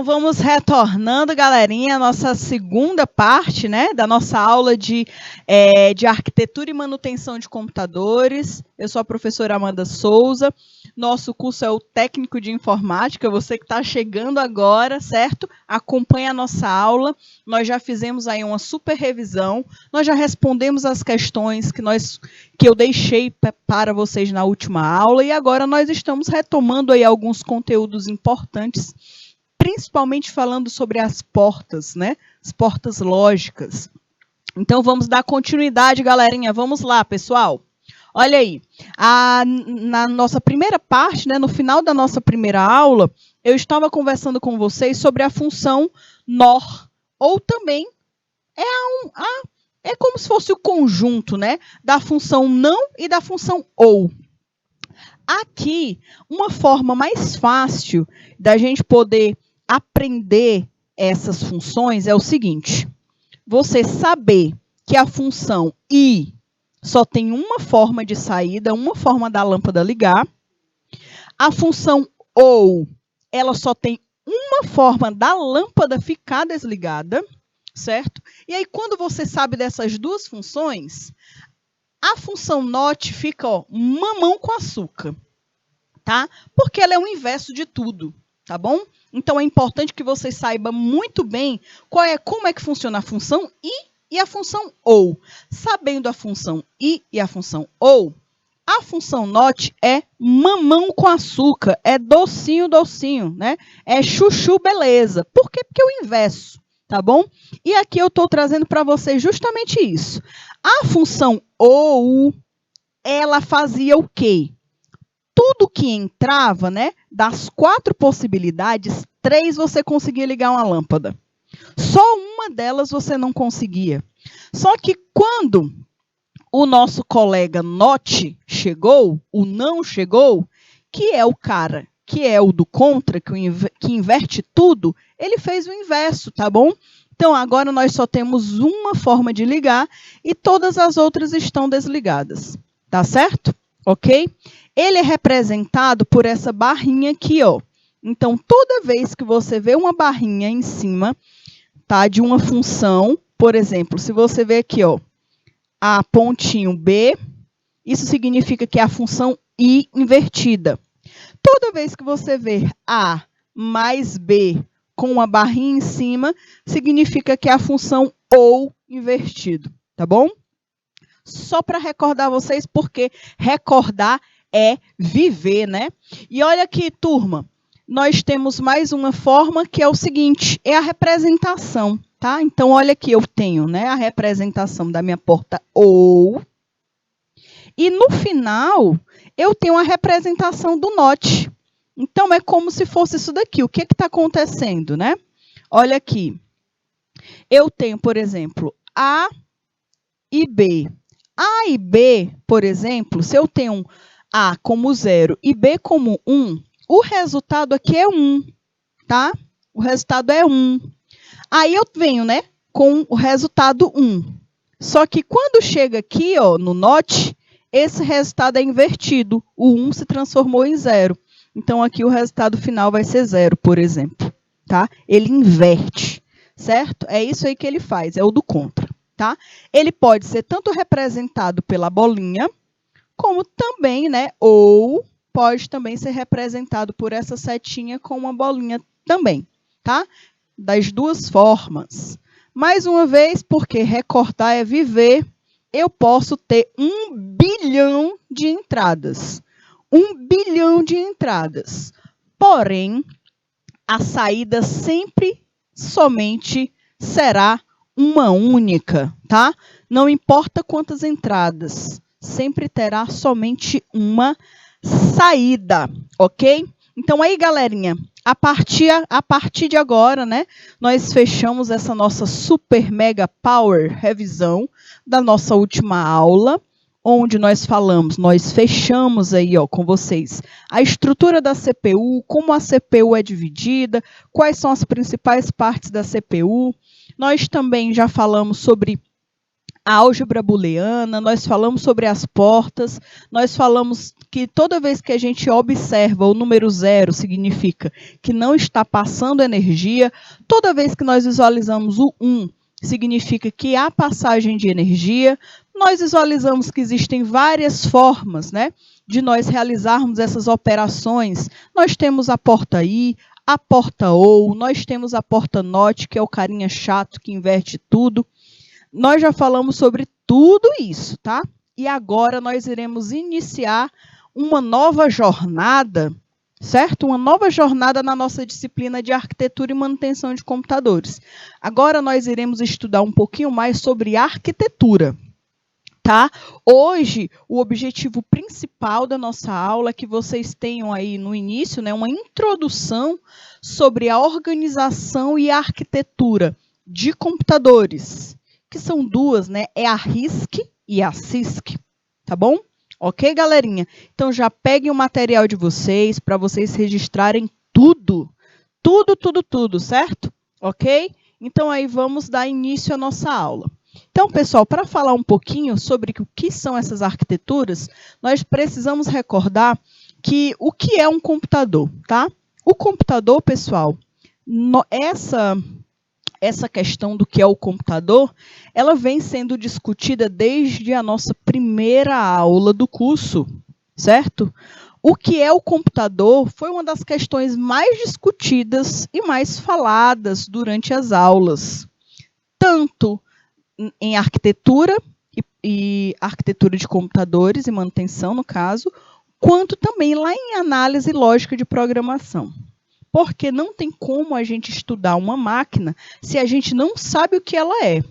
vamos retornando, galerinha, a nossa segunda parte, né, da nossa aula de arquitetura e manutenção de computadores. Eu sou a professora Amanda Souza. Nosso curso é o técnico de informática. Você que está chegando agora, certo? Acompanha a nossa aula. Nós já fizemos aí uma super revisão. Nós já respondemos as questões que eu deixei para vocês na última aula. E agora nós estamos retomando aí alguns conteúdos importantes, principalmente falando sobre as portas, né? As portas lógicas. Então, vamos dar continuidade, galerinha. Vamos lá, pessoal. Olha aí, na nossa primeira parte, né, no final da nossa primeira aula, eu estava conversando com vocês sobre a função NOR, ou também é como se fosse o conjunto, né, da função não e da função OU. Aqui, uma forma mais fácil da gente poder aprender essas funções é o seguinte: você saber que a função I só tem uma forma de saída, uma forma da lâmpada ligar. A função OU, ela só tem uma forma da lâmpada ficar desligada, certo? E aí, quando você sabe dessas duas funções, a função NOT fica, ó, mamão com açúcar, tá? Porque ela é o inverso de tudo, tá bom? Então, é importante que você saiba muito bem como é que funciona a função I e a função OU. Sabendo a função I e a função OU, a função NOT é mamão com açúcar, é docinho, docinho, né? É chuchu, beleza. Por quê? Porque é o inverso, tá bom? E aqui eu estou trazendo para vocês justamente isso. A função OU, ela fazia o quê? Tudo que entrava, né, das 4 possibilidades, 3 você conseguia ligar uma lâmpada. Só uma delas você não conseguia. Só que quando o nosso colega NOT chegou, o não chegou, que é o cara, que é o do contra, que inverte tudo, ele fez o inverso, tá bom? Então, agora nós só temos uma forma de ligar e todas as outras estão desligadas, tá certo? Ok? Ele é representado por essa barrinha aqui, ó. Então, toda vez que você vê uma barrinha em cima, tá, de uma função, por exemplo, se você vê aqui, ó, a pontinho B, isso significa que é a função I invertida. Toda vez que você vê A mais B com uma barrinha em cima, significa que é a função OU invertido, tá bom? Só para recordar vocês, porque recordar é viver, né? E olha aqui, turma, nós temos mais uma forma que é o seguinte, é a representação, tá? Então, olha aqui, eu tenho, né, a representação da minha porta OU. E no final, eu tenho a representação do NOT. Então, é como se fosse isso daqui. O que está acontecendo, né? Olha aqui. Eu tenho, por exemplo, A e B. A e B, por exemplo, se eu tenho A como 0 e B como 1, o resultado aqui é 1, tá? O resultado é 1. Aí eu venho, né, com o resultado 1. Só que quando chega aqui, ó, no NOT, esse resultado é invertido. O 1 se transformou em 0. Então, aqui o resultado final vai ser 0, por exemplo, tá? Ele inverte, certo? É isso aí que ele faz, é o do contra, tá? Ele pode ser tanto representado pela bolinha, como também, né, ou pode também ser representado por essa setinha com uma bolinha também, tá? Das duas formas. Mais uma vez, porque recordar é viver, eu posso ter 1 bilhão de entradas. 1 bilhão de entradas. Porém, a saída sempre, somente, será uma única, tá? Não importa quantas entradas, sempre terá somente uma saída, ok? Então, aí, galerinha, a partir de agora, né, nós fechamos essa nossa super mega power revisão da nossa última aula, onde nós fechamos aí, ó, com vocês a estrutura da CPU, como a CPU é dividida, quais são as principais partes da CPU. Nós também já falamos sobre a álgebra booleana, nós falamos sobre as portas, nós falamos que toda vez que a gente observa o número 0, significa que não está passando energia, toda vez que nós visualizamos o 1, significa que há passagem de energia, nós visualizamos que existem várias formas, né, de nós realizarmos essas operações. Nós temos a porta I, a porta OU, nós temos a porta NOT, que é o carinha chato que inverte tudo. Nós já falamos sobre tudo isso, tá? E agora nós iremos iniciar uma nova jornada, certo? Uma nova jornada na nossa disciplina de arquitetura e manutenção de computadores. Agora nós iremos estudar um pouquinho mais sobre arquitetura, tá? Hoje, o objetivo principal da nossa aula é que vocês tenham aí no início, né, uma introdução sobre a organização e a arquitetura de computadores, que são duas, né? É a RISC e a CISC, tá bom? Ok, galerinha? Então já peguem o material de vocês para vocês registrarem tudo, certo? Ok? Então aí vamos dar início à nossa aula. Então, pessoal, para falar um pouquinho sobre o que são essas arquiteturas, nós precisamos recordar que o que é um computador, tá? O computador, pessoal, essa questão do que é o computador, ela vem sendo discutida desde a nossa primeira aula do curso, certo? O que é o computador foi uma das questões mais discutidas e mais faladas durante as aulas, tanto em arquitetura e arquitetura de computadores e manutenção, no caso, quanto também lá em análise lógica de programação. Porque não tem como a gente estudar uma máquina se a gente não sabe o que ela é.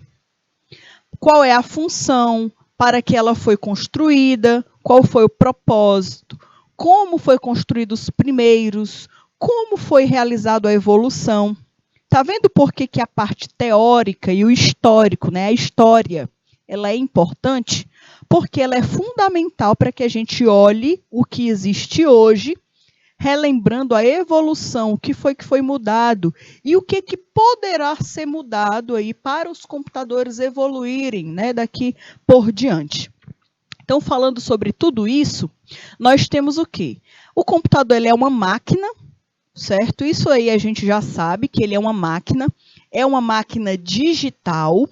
Qual é a função, para que ela foi construída, qual foi o propósito, como foi construído os primeiros, como foi realizada a evolução. Está vendo por que a parte teórica e o histórico, né, a história, ela é importante? Porque ela é fundamental para que a gente olhe o que existe hoje, relembrando a evolução, o que foi mudado e o que poderá ser mudado aí para os computadores evoluírem, né, daqui por diante. Então, falando sobre tudo isso, nós temos o quê? O computador ele é uma máquina, certo? Isso aí a gente já sabe que ele é uma máquina digital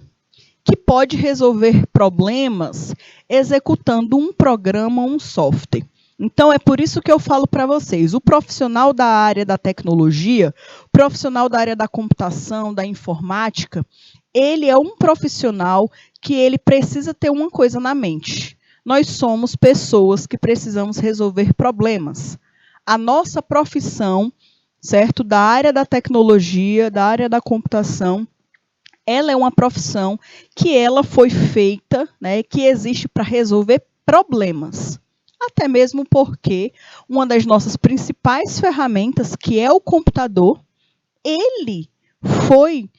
que pode resolver problemas executando um programa ou um software. Então, é por isso que eu falo para vocês, o profissional da área da tecnologia, o profissional da área da computação, da informática, ele é um profissional que ele precisa ter uma coisa na mente. Nós somos pessoas que precisamos resolver problemas. A nossa profissão, certo, da área da tecnologia, da área da computação, ela é uma profissão que ela foi feita, né, que existe para resolver problemas. Até mesmo porque uma das nossas principais ferramentas, que é o computador, ele foi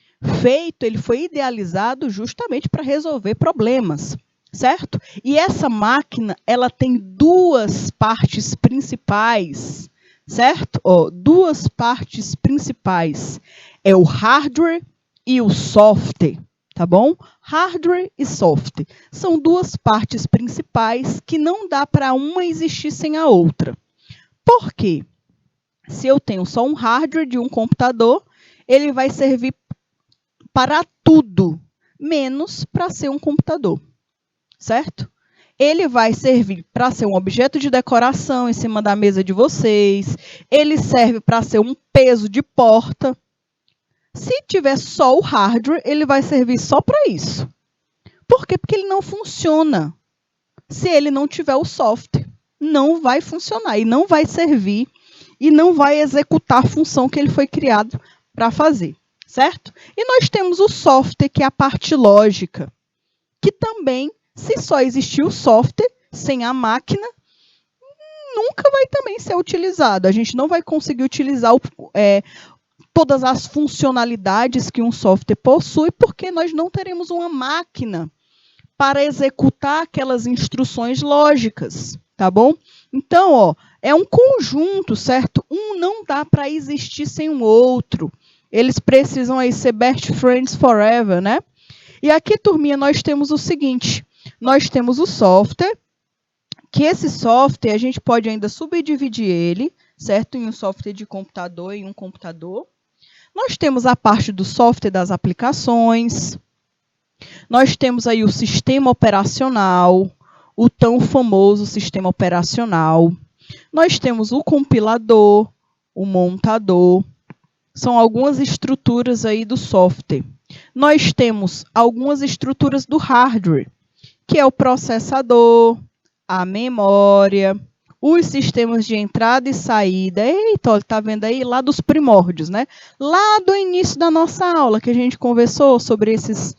feito, ele foi idealizado justamente para resolver problemas, certo? E essa máquina, ela tem duas partes principais, certo? Duas partes principais. É o hardware e o software, tá bom? Hardware e software são duas partes principais que não dá para uma existir sem a outra. Por quê? Se eu tenho só um hardware de um computador, ele vai servir para tudo, menos para ser um computador, certo? Ele vai servir para ser um objeto de decoração em cima da mesa de vocês, ele serve para ser um peso de porta. Se tiver só o hardware, ele vai servir só para isso. Por quê? Porque ele não funciona. Se ele não tiver o software, não vai funcionar e não vai servir e não vai executar a função que ele foi criado para fazer, certo? E nós temos o software, que é a parte lógica, que também, se só existir o software, sem a máquina, nunca vai também ser utilizado. A gente não vai conseguir utilizar todas as funcionalidades que um software possui, porque nós não teremos uma máquina para executar aquelas instruções lógicas, tá bom? Então, é um conjunto, certo? Um não dá para existir sem o outro. Eles precisam aí ser best friends forever, né? E aqui, turminha, nós temos o seguinte, nós temos o software, que esse software a gente pode ainda subdividir ele, certo? Em um software de computador e um computador. Nós temos a parte do software das aplicações, nós temos aí o sistema operacional, o tão famoso sistema operacional. Nós temos o compilador, o montador, são algumas estruturas aí do software. Nós temos algumas estruturas do hardware, que é o processador, a memória, os sistemas de entrada e saída. Eita, olha, tá vendo aí? Lá dos primórdios, né? Lá do início da nossa aula, que a gente conversou sobre esses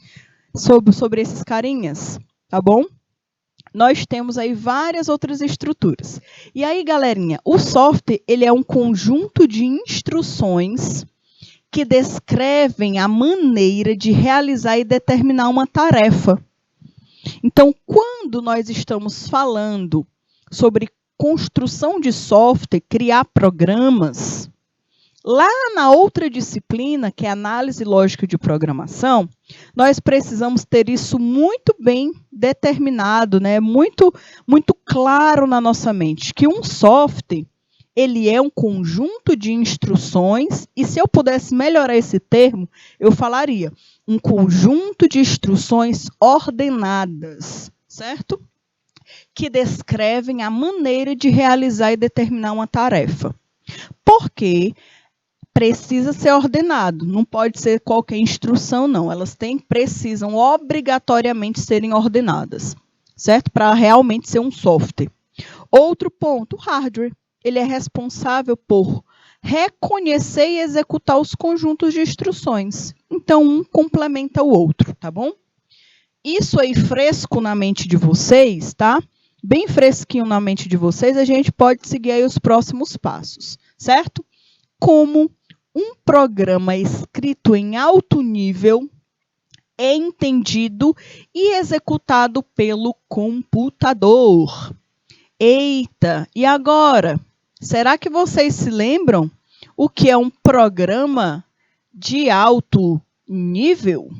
carinhas, tá bom? Nós temos aí várias outras estruturas. E aí, galerinha, o software ele é um conjunto de instruções que descrevem a maneira de realizar e determinar uma tarefa. Então, quando nós estamos falando sobre construção de software, criar programas, lá na outra disciplina, que é análise lógica de programação, nós precisamos ter isso muito bem determinado, né? Muito claro na nossa mente, que um software ele é um conjunto de instruções, e se eu pudesse melhorar esse termo, eu falaria um conjunto de instruções ordenadas, certo? Que descrevem a maneira de realizar e determinar uma tarefa. Por quê? Precisa ser ordenado, não pode ser qualquer instrução, não. Elas precisam obrigatoriamente serem ordenadas, certo? Para realmente ser um software. Outro ponto, o hardware. Ele é responsável por reconhecer e executar os conjuntos de instruções. Então, um complementa o outro, tá bom? Isso aí fresco na mente de vocês, tá? Bem fresquinho na mente de vocês, a gente pode seguir aí os próximos passos, certo? Como um programa escrito em alto nível é entendido e executado pelo computador. Eita, e agora? Será que vocês se lembram o que é um programa de alto nível?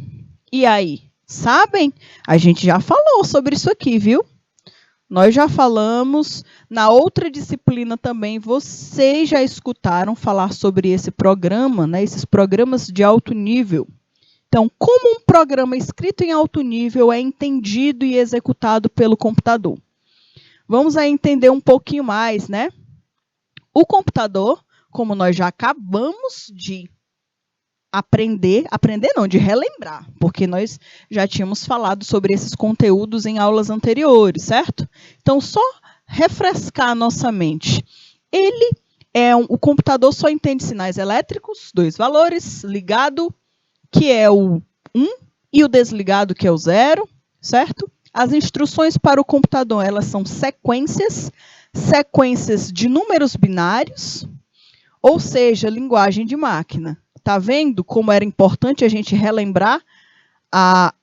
E aí, sabem? A gente já falou sobre isso aqui, viu? Nós já falamos, na outra disciplina também, vocês já escutaram falar sobre esse programa, né? Esses programas de alto nível. Então, como um programa escrito em alto nível é entendido e executado pelo computador? Vamos aí entender um pouquinho mais, né? O computador, como nós já acabamos de de relembrar, porque nós já tínhamos falado sobre esses conteúdos em aulas anteriores, certo? Então, só refrescar a nossa mente. O computador só entende sinais elétricos, 2 valores, ligado, que é o 1, e o desligado, que é o 0, certo? As instruções para o computador, elas são sequências de números binários, ou seja, linguagem de máquina. Tá vendo como era importante a gente relembrar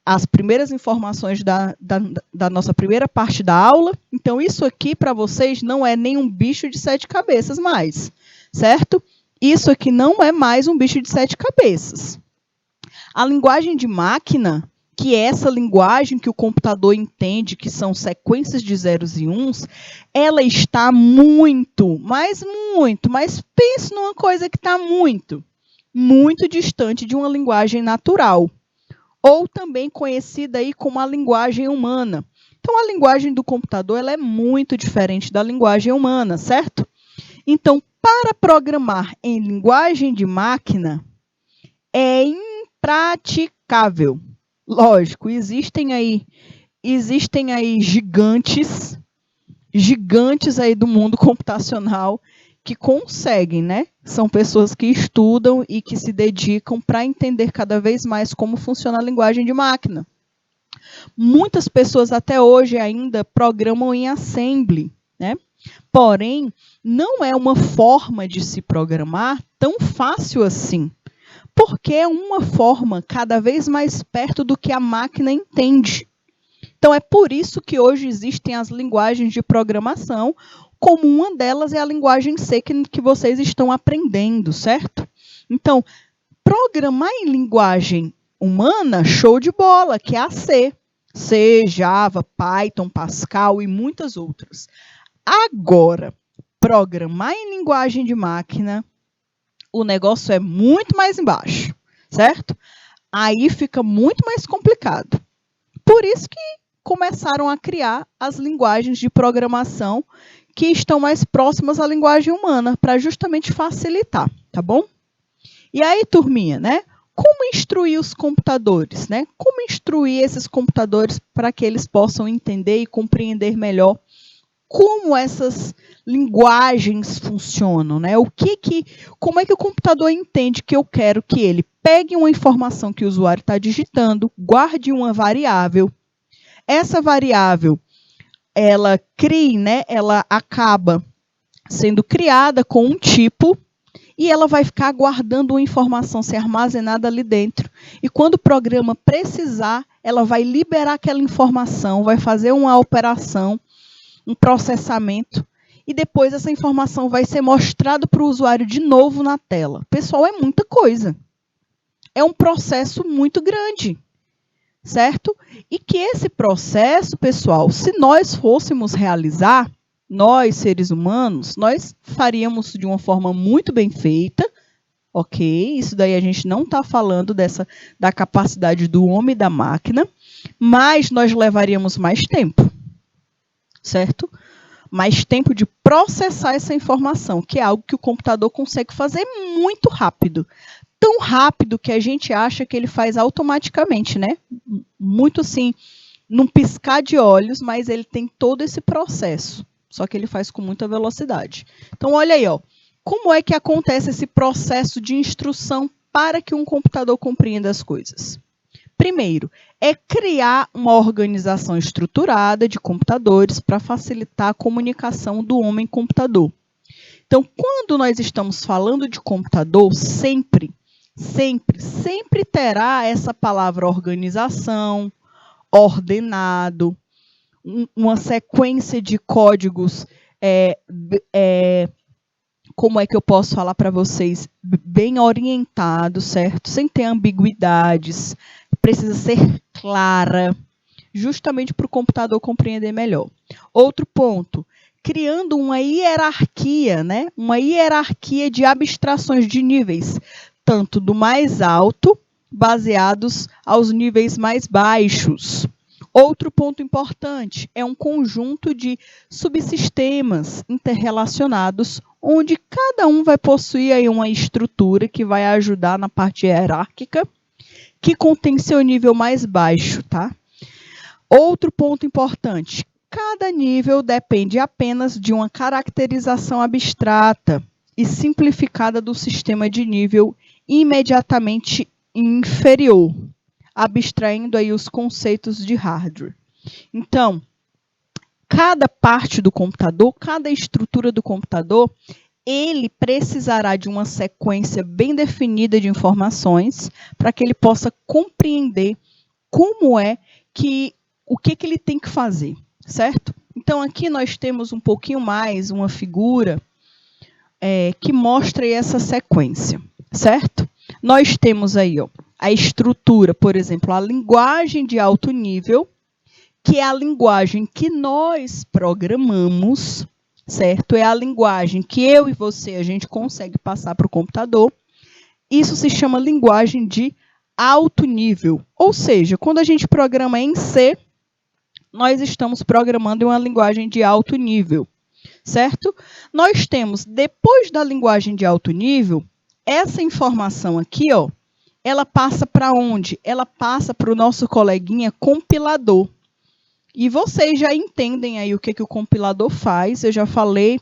as primeiras informações da nossa primeira parte da aula? Então, isso aqui para vocês não é nenhum bicho de 7 cabeças mais, certo? Isso aqui não é mais um bicho de 7 cabeças. A linguagem de máquina, que é essa linguagem que o computador entende, que são sequências de zeros e uns, ela está muito, mas pense numa coisa que está muito distante de uma linguagem natural, ou também conhecida aí como a linguagem humana. Então, a linguagem do computador ela é muito diferente da linguagem humana, certo? Então, para programar em linguagem de máquina, é impraticável. Lógico, existem aí gigantes aí do mundo computacional que conseguem, né? São pessoas que estudam e que se dedicam para entender cada vez mais como funciona a linguagem de máquina. Muitas pessoas até hoje ainda programam em assembly, né? Porém, não é uma forma de se programar tão fácil assim, porque é uma forma cada vez mais perto do que a máquina entende. Então, é por isso que hoje existem as linguagens de programação, como uma delas é a linguagem C que vocês estão aprendendo, certo? Então, programar em linguagem humana, show de bola, que é a C. C, Java, Python, Pascal e muitas outras. Agora, programar em linguagem de máquina, o negócio é muito mais embaixo, certo? Aí fica muito mais complicado. Por isso que começaram a criar as linguagens de programação que estão mais próximas à linguagem humana, para justamente facilitar, tá bom? E aí, turminha, né? Como instruir os computadores, né? Como instruir esses computadores para que eles possam entender e compreender melhor como essas linguagens funcionam, né? Como é que o computador entende que eu quero que ele pegue uma informação que o usuário está digitando, guarde uma variável, essa variável ela crie, né? Ela acaba sendo criada com um tipo e ela vai ficar guardando uma informação ser armazenada ali dentro. E quando o programa precisar, ela vai liberar aquela informação, vai fazer uma operação, um processamento, e depois essa informação vai ser mostrada para o usuário de novo na tela. Pessoal, é muita coisa. É um processo muito grande, certo? E que esse processo, pessoal, se nós fôssemos realizar, nós, seres humanos, nós faríamos de uma forma muito bem feita, ok? Isso daí a gente não está falando da capacidade do homem e da máquina, mas nós levaríamos mais tempo, certo? Mais tempo de processar essa informação, que é algo que o computador consegue fazer muito rápido. Tão rápido que a gente acha que ele faz automaticamente, né? Muito assim, num piscar de olhos, mas ele tem todo esse processo. Só que ele faz com muita velocidade. Então, olha aí, ó. Como é que acontece esse processo de instrução para que um computador compreenda as coisas? Primeiro, é criar uma organização estruturada de computadores para facilitar a comunicação do homem-computador. Então, quando nós estamos falando de computador, sempre terá essa palavra organização, ordenado, uma sequência de códigos, como é que eu posso falar para vocês, bem orientado, certo? Sem ter ambiguidades, precisa ser clara, justamente para o computador compreender melhor. Outro ponto, criando uma hierarquia, né? Uma hierarquia de abstrações de níveis, tanto do mais alto, baseados aos níveis mais baixos. Outro ponto importante é um conjunto de subsistemas interrelacionados, onde cada um vai possuir aí uma estrutura que vai ajudar na parte hierárquica, que contém seu nível mais baixo, tá? Outro ponto importante, cada nível depende apenas de uma caracterização abstrata e simplificada do sistema de nível imediatamente inferior, abstraindo aí os conceitos de hardware. Então, cada parte do computador, cada estrutura do computador, ele precisará de uma sequência bem definida de informações para que ele possa compreender como é que, o que ele tem que fazer, certo? Então, aqui nós temos um pouquinho mais uma figura que mostra aí essa sequência, certo? Nós temos aí, ó, a estrutura, por exemplo, a linguagem de alto nível, que é a linguagem que nós programamos, certo? É a linguagem que eu e você, a gente consegue passar para o computador. Isso se chama linguagem de alto nível. Ou seja, quando a gente programa em C, nós estamos programando em uma linguagem de alto nível, certo? Nós temos, depois da linguagem de alto nível, essa informação aqui, ó, ela passa para onde? Ela passa para o nosso coleguinha compilador. E vocês já entendem aí o que o compilador faz. Eu já falei,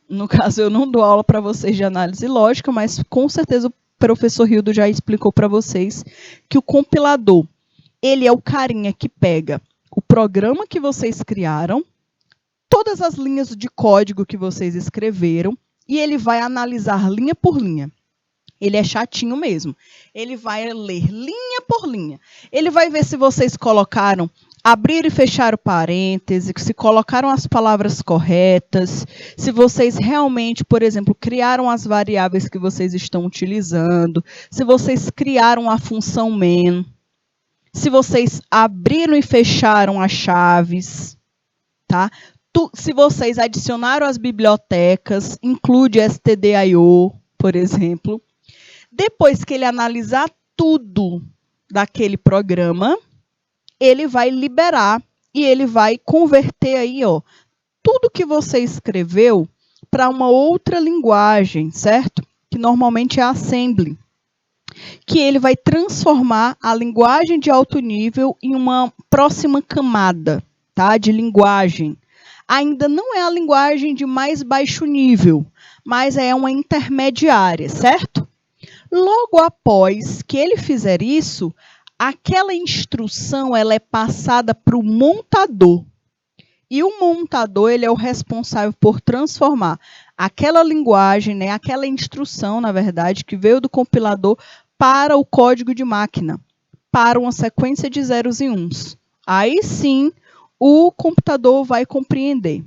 no caso eu não dou aula para vocês de análise lógica, mas com certeza o professor Hildo já explicou para vocês que o compilador, ele é o carinha que pega o programa que vocês criaram, todas as linhas de código que vocês escreveram, e ele vai analisar linha por linha. Ele é chatinho mesmo. Ele vai ler linha por linha. Ele vai ver se vocês colocaram abrir e fechar o parêntese, se colocaram as palavras corretas, se vocês realmente, por exemplo, criaram as variáveis que vocês estão utilizando, se vocês criaram a função main, se vocês abriram e fecharam as chaves, tá? Se vocês adicionaram as bibliotecas, include stdio, por exemplo. Depois que ele analisar tudo daquele programa, ele vai liberar e ele vai converter aí, ó, tudo que você escreveu para uma outra linguagem, certo? Que normalmente é a Assembly. Que ele vai transformar a linguagem de alto nível em uma próxima camada, tá? De linguagem. Ainda não é a linguagem de mais baixo nível, mas é uma intermediária, certo? Logo após que ele fizer isso, aquela instrução ela é passada para o montador. E o montador ele é o responsável por transformar aquela linguagem, né, aquela instrução, na verdade, que veio do compilador para o código de máquina, para uma sequência de zeros e uns. Aí sim, o computador vai compreender.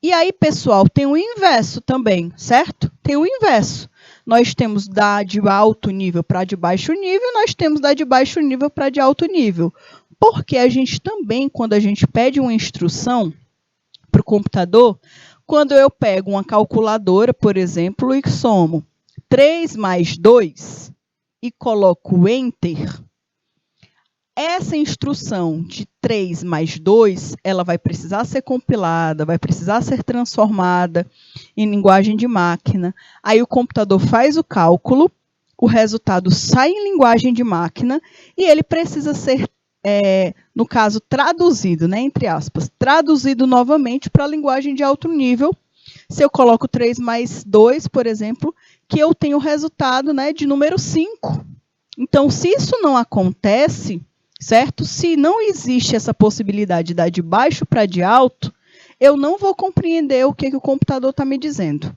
E aí, pessoal, tem o inverso também, certo? Tem o inverso. Nós temos da de alto nível para de baixo nível, nós temos da de baixo nível para de alto nível. Porque a gente também, quando a gente pede uma instrução para o computador, quando eu pego uma calculadora, por exemplo, e somo 3 mais 2 e coloco Enter, essa instrução de 3 mais 2, ela vai precisar ser compilada, vai precisar ser transformada em linguagem de máquina. Aí o computador faz o cálculo, o resultado sai em linguagem de máquina e ele precisa ser, no caso, traduzido, né, entre aspas, traduzido novamente para a linguagem de alto nível. Se eu coloco 3 mais 2, por exemplo, que eu tenho o resultado, né, de número 5. Então, se isso não acontece, certo? Se não existe essa possibilidade de dar de baixo para de alto, eu não vou compreender o que o computador está me dizendo,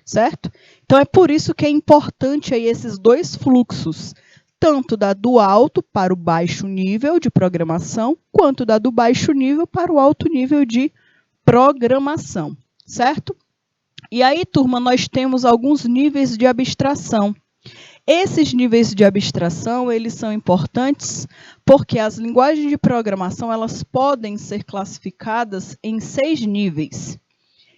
certo? Então, é por isso que é importante aí esses dois fluxos, tanto da do alto para o baixo nível de programação, quanto da do baixo nível para o alto nível de programação, certo? E aí, turma, nós temos alguns níveis de abstração. Esses níveis de abstração, eles são importantes porque as linguagens de programação, elas podem ser classificadas em 6 níveis.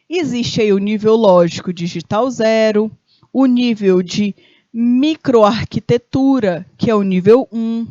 Existe aí o nível lógico digital 0, o nível de microarquitetura, que é o nível 1,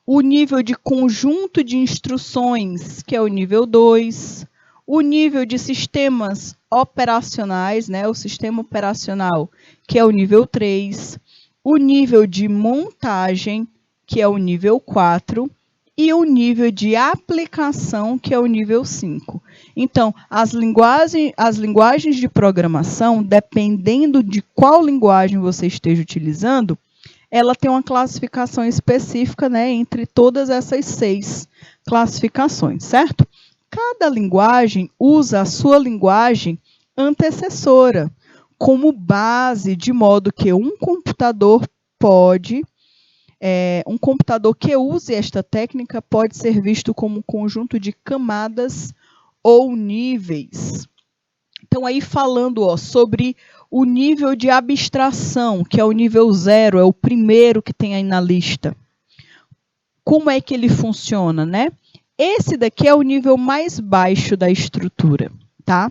o nível de conjunto de instruções, que é o nível 2, o nível de sistemas operacionais, né, o sistema operacional, que é o nível 3, o nível de montagem, que é o nível 4, e o nível de aplicação, que é o nível 5. Então, as linguagens de programação, dependendo de qual linguagem você esteja utilizando, ela tem uma classificação específica, né, entre todas essas 6 classificações, certo? Cada linguagem usa a sua linguagem antecessora como base, de modo que um computador que use esta técnica pode ser visto como um conjunto de camadas ou níveis. Então, aí falando sobre o nível de abstração, que é o nível 0, é o primeiro que tem aí na lista. Como é que ele funciona, né? Esse daqui é o nível mais baixo da estrutura, tá?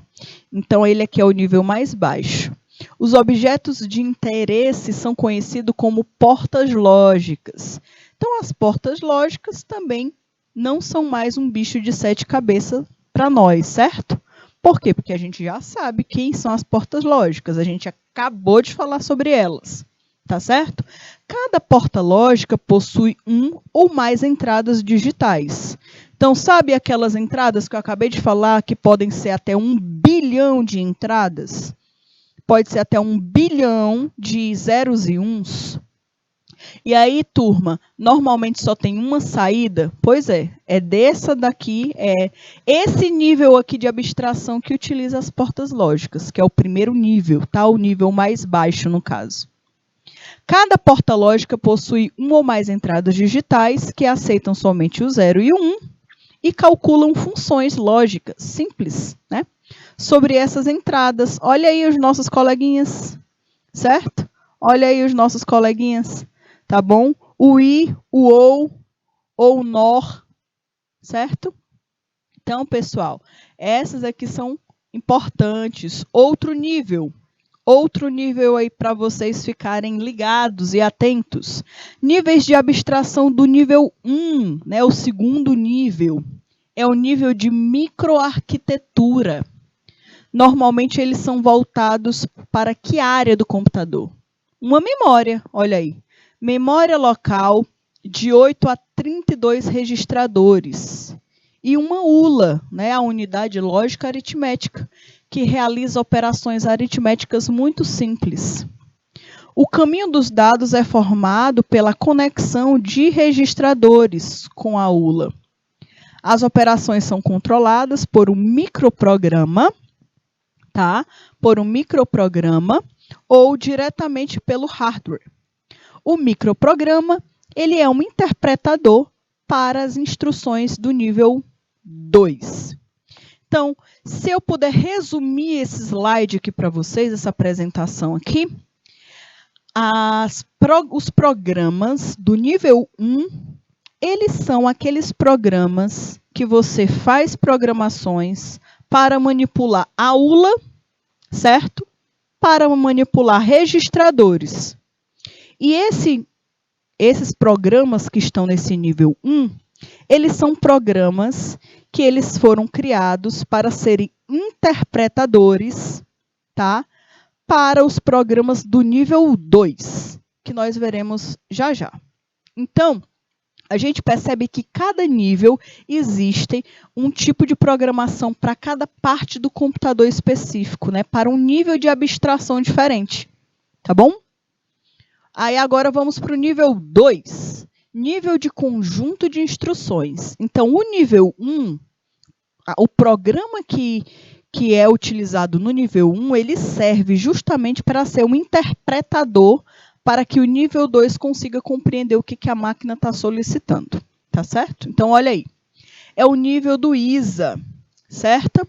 Então, ele aqui é o nível mais baixo. Os objetos de interesse são conhecidos como portas lógicas. Então, as portas lógicas também não são mais um bicho de 7 cabeças para nós, certo? Por quê? Porque a gente já sabe quem são as portas lógicas. A gente acabou de falar sobre elas, tá certo? Cada porta lógica possui um ou mais entradas digitais. Então, sabe aquelas entradas que eu acabei de falar que podem ser até 1 bilhão de entradas? Pode ser até 1 bilhão de zeros e uns. E aí, turma, normalmente só tem uma saída? Pois é dessa daqui, esse nível aqui de abstração que utiliza as portas lógicas, que é o primeiro nível, tá? O nível mais baixo, no caso. Cada porta lógica possui uma ou mais entradas digitais que aceitam somente o 0 e o 1 e calculam funções lógicas simples, né? Sobre essas entradas. Olha aí os nossos coleguinhas, certo? Olha aí os nossos coleguinhas, tá bom? O I, o ou o NOR, certo? Então, pessoal, essas aqui são importantes. Outro nível aí para vocês ficarem ligados e atentos. Níveis de abstração do nível 1, né? O segundo nível é o nível de microarquitetura. Normalmente eles são voltados para que área do computador? Uma memória, olha aí. Memória local de 8 a 32 registradores. E uma ULA, né, a unidade lógica aritmética, que realiza operações aritméticas muito simples. O caminho dos dados é formado pela conexão de registradores com a ULA. As operações são controladas por um microprograma, tá? Por um microprograma ou diretamente pelo hardware. O microprograma, ele é um interpretador para as instruções do nível 2. Então, se eu puder resumir esse slide aqui para vocês, essa apresentação aqui, os programas do nível 1, eles são aqueles programas que você faz programações para manipular a ULA, certo? Para manipular registradores. E esses programas que estão nesse nível 1, eles são programas que eles foram criados para serem interpretadores, tá? Para os programas do nível 2, que nós veremos já já. Então, a gente percebe que cada nível existe um tipo de programação para cada parte do computador específico, né? Para um nível de abstração diferente, tá bom? Aí agora vamos para o nível 2, nível de conjunto de instruções. Então, o nível 1, o programa que é utilizado no nível 1, ele serve justamente para ser um interpretador para que o nível 2 consiga compreender o que a máquina está solicitando, tá certo? Então, olha aí, é o nível do ISA, certo?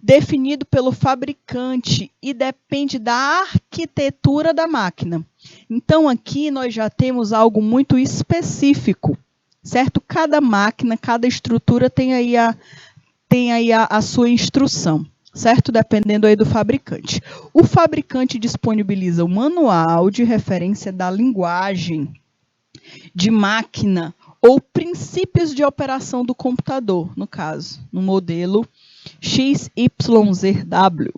Definido pelo fabricante e depende da arquitetura da máquina. Então, aqui nós já temos algo muito específico, certo? Cada máquina, cada estrutura tem aí a sua instrução, certo? Dependendo aí do fabricante. O fabricante disponibiliza o manual de referência da linguagem de máquina ou princípios de operação do computador, no caso, no modelo XYZW.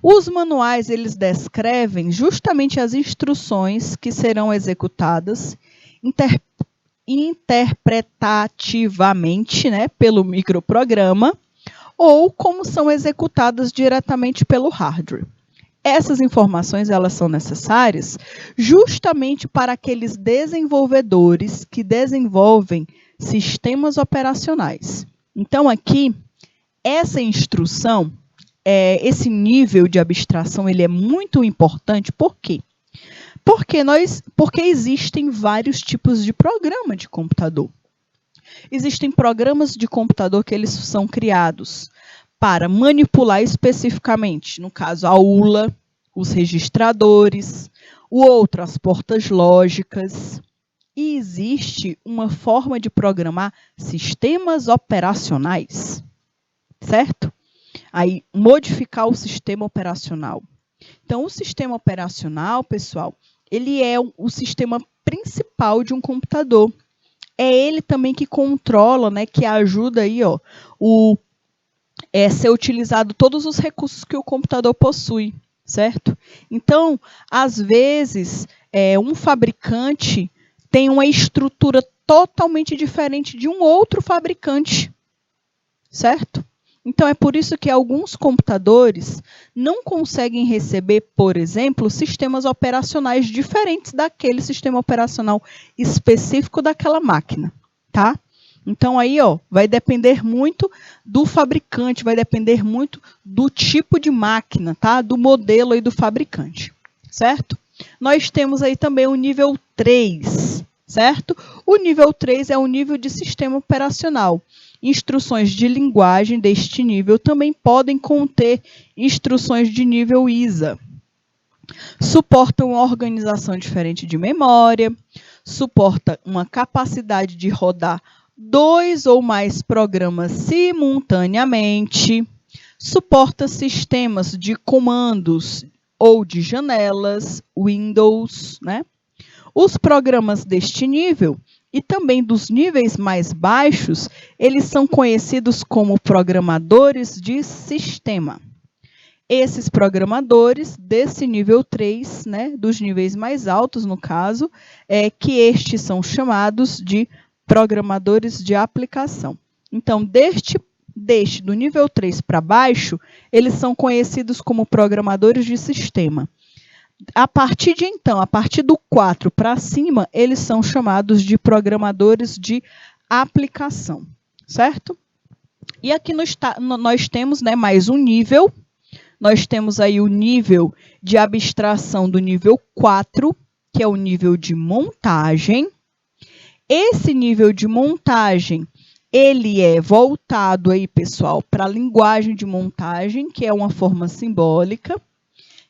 Os manuais, eles descrevem justamente as instruções que serão executadas interpretativamente, né, pelo microprograma, ou como são executadas diretamente pelo hardware. Essas informações, elas são necessárias justamente para aqueles desenvolvedores que desenvolvem sistemas operacionais. Então, aqui, essa instrução, esse nível de abstração, ele é muito importante. Por quê? Porque existem vários tipos de programa de computador. Existem programas de computador que eles são criados para manipular especificamente, no caso, a ULA, os registradores, o outro, as portas lógicas. E existe uma forma de programar sistemas operacionais, certo? Aí, modificar o sistema operacional. Então, o sistema operacional, pessoal, ele é o sistema principal de um computador. É ele também que controla, né, que ajuda aí, ó, ser utilizado todos os recursos que o computador possui, certo? Então, às vezes, um fabricante tem uma estrutura totalmente diferente de um outro fabricante, certo? Então, é por isso que alguns computadores não conseguem receber, por exemplo, sistemas operacionais diferentes daquele sistema operacional específico daquela máquina, tá? Então, aí, ó, vai depender muito do fabricante, vai depender muito do tipo de máquina, tá? Do modelo aí do fabricante, certo? Nós temos aí também o nível 3, certo? O nível 3 é o nível de sistema operacional. instruções de linguagem deste nível também podem conter instruções de nível ISA. Suportam uma organização diferente de memória, suporta uma capacidade de rodar 2 ou mais programas simultaneamente, suporta sistemas de comandos ou de janelas, Windows, né? Os programas deste nível e também dos níveis mais baixos, eles são conhecidos como programadores de sistema. Esses programadores desse nível 3, né, dos níveis mais altos, no caso, que estes são chamados de programadores de aplicação. Então, do nível 3 para baixo, eles são conhecidos como programadores de sistema. A partir do 4 para cima, eles são chamados de programadores de aplicação, certo? E aqui nós temos, né, mais um nível. Nós temos aí o nível de abstração do nível 4, que é o nível de montagem. Esse nível de montagem, ele é voltado aí, pessoal, para a linguagem de montagem, que é uma forma simbólica,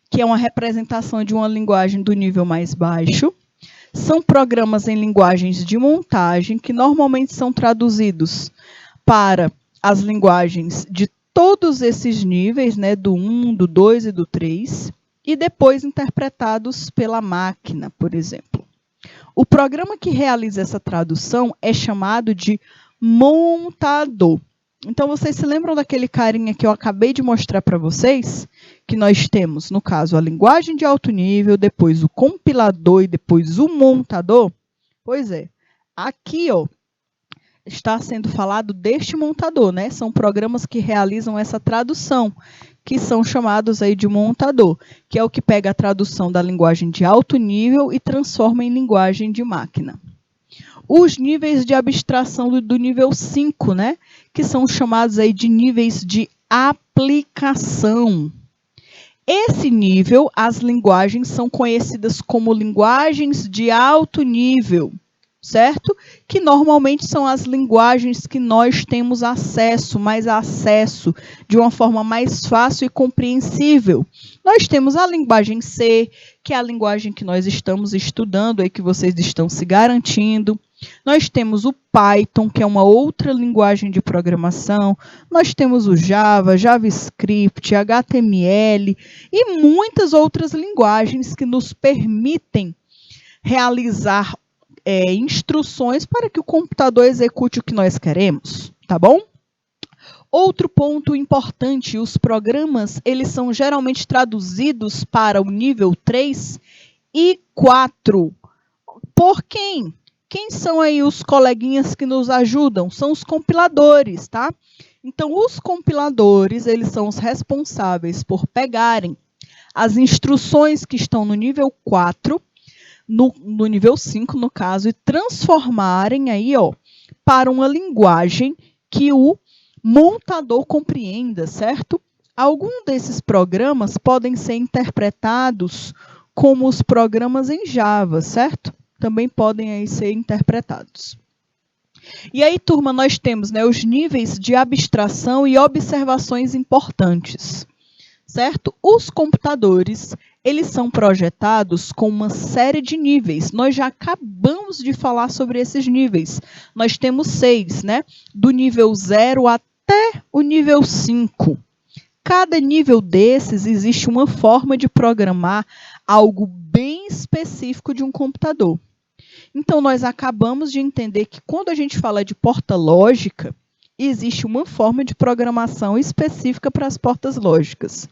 que é uma representação de uma linguagem do nível mais baixo. São programas em linguagens de montagem que normalmente são traduzidos para as linguagens de todos esses níveis, né, do 1, do 2 e do 3, e depois interpretados pela máquina, por exemplo. O programa que realiza essa tradução é chamado de montador. Então, vocês se lembram daquele carinha que eu acabei de mostrar para vocês? Que nós temos, no caso, a linguagem de alto nível, depois o compilador e depois o montador? Pois é, aqui, ó, está sendo falado deste montador, né? São programas que realizam essa tradução, que são chamados aí de montador, que é o que pega a tradução da linguagem de alto nível e transforma em linguagem de máquina. Os níveis de abstração do nível 5, né? Que são chamados aí de níveis de aplicação. Esse nível, as linguagens são conhecidas como linguagens de alto nível, certo? Que normalmente são as linguagens que nós temos acesso, mais acesso, de uma forma mais fácil e compreensível. Nós temos a linguagem C, que é a linguagem que nós estamos estudando, aí que vocês estão se garantindo. Nós temos o Python, que é uma outra linguagem de programação. Nós temos o Java, JavaScript, HTML e muitas outras linguagens que nos permitem realizar instruções para que o computador execute o que nós queremos, tá bom? Outro ponto importante, os programas, eles são geralmente traduzidos para o nível 3 e 4. Por quem? Quem são aí os coleguinhas que nos ajudam? São os compiladores, tá? Então, os compiladores, eles são os responsáveis por pegarem as instruções que estão no nível 4, no nível 5, no caso, e transformarem aí, ó, para uma linguagem que o montador compreenda, certo? Alguns desses programas podem ser interpretados como os programas em Java, certo? Também podem aí ser interpretados. E aí, turma, nós temos, né, os níveis de abstração e observações importantes, certo? Os computadores, eles são projetados com uma série de níveis. Nós já acabamos de falar sobre esses níveis. Nós temos 6, né? Do nível 0 até o nível 5. Cada nível desses existe uma forma de programar algo bem específico de um computador. Então, nós acabamos de entender que quando a gente fala de porta lógica, existe uma forma de programação específica para as portas lógicas,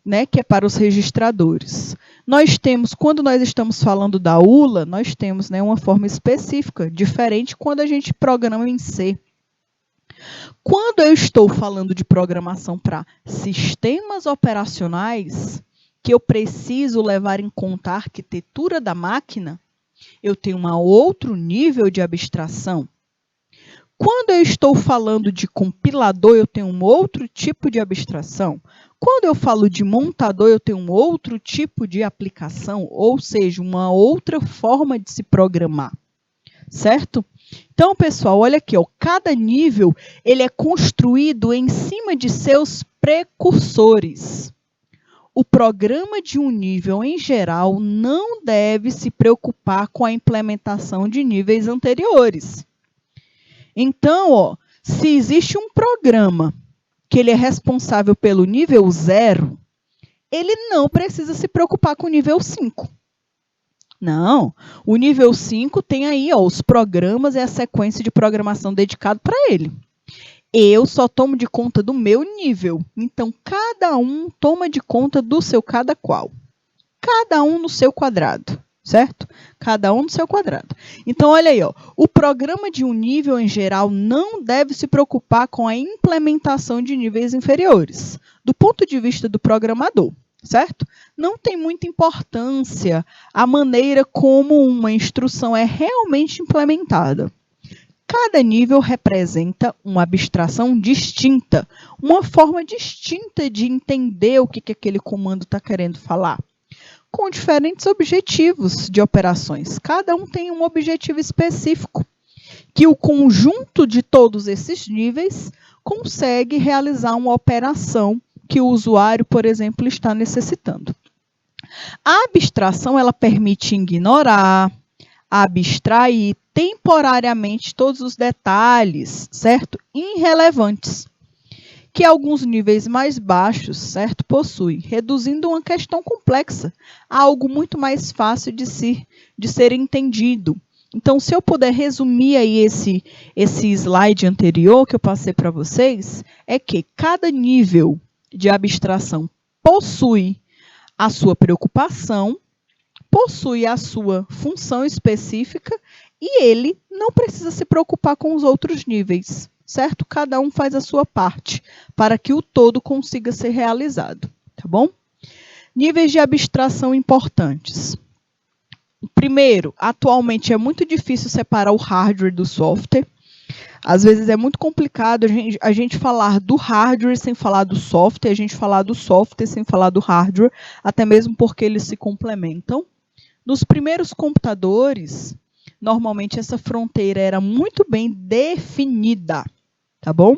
né, que é para os registradores. Nós temos, quando nós estamos falando da ULA, nós temos, né, uma forma específica, diferente quando a gente programa em C. Quando eu estou falando de programação para sistemas operacionais, que eu preciso levar em conta a arquitetura da máquina, eu tenho um outro nível de abstração. Quando eu estou falando de compilador, eu tenho um outro tipo de abstração. Quando eu falo de montador, eu tenho um outro tipo de aplicação, ou seja, uma outra forma de se programar, certo? Então, pessoal, olha aqui, ó, cada nível ele é construído em cima de seus precursores. O programa de um nível, em geral, não deve se preocupar com a implementação de níveis anteriores. Então, ó, se existe um programa que ele é responsável pelo nível 0, ele não precisa se preocupar com o nível 5. Não, o nível 5 tem aí ó, os programas e a sequência de programação dedicado para ele. Eu só tomo de conta do meu nível. Então, cada um toma de conta do seu cada qual. Cada um no seu quadrado, certo? Cada um no seu quadrado. Então, olha aí, ó, o programa de um nível, em geral, não deve se preocupar com a implementação de níveis inferiores, do ponto de vista do programador, certo? Não tem muita importância a maneira como uma instrução é realmente implementada. Cada nível representa uma abstração distinta, uma forma distinta de entender o que aquele comando está querendo falar, com diferentes objetivos de operações. Cada um tem um objetivo específico, que o conjunto de todos esses níveis consegue realizar uma operação que o usuário, por exemplo, está necessitando. A abstração ela permite ignorar, abstrair temporariamente todos os detalhes, certo? Irrelevantes, que alguns níveis mais baixos, certo, possuem, reduzindo uma questão complexa a algo muito mais fácil de ser entendido. Então, se eu puder resumir aí esse slide anterior que eu passei para vocês, é que cada nível de abstração possui a sua preocupação, possui a sua função específica e ele não precisa se preocupar com os outros níveis, certo? Cada um faz a sua parte para que o todo consiga ser realizado, tá bom? Níveis de abstração importantes. Primeiro, atualmente é muito difícil separar o hardware do software. Às vezes é muito complicado a gente falar do hardware sem falar do software, a gente falar do software sem falar do hardware, até mesmo porque eles se complementam. Nos primeiros computadores, normalmente essa fronteira era muito bem definida, tá bom?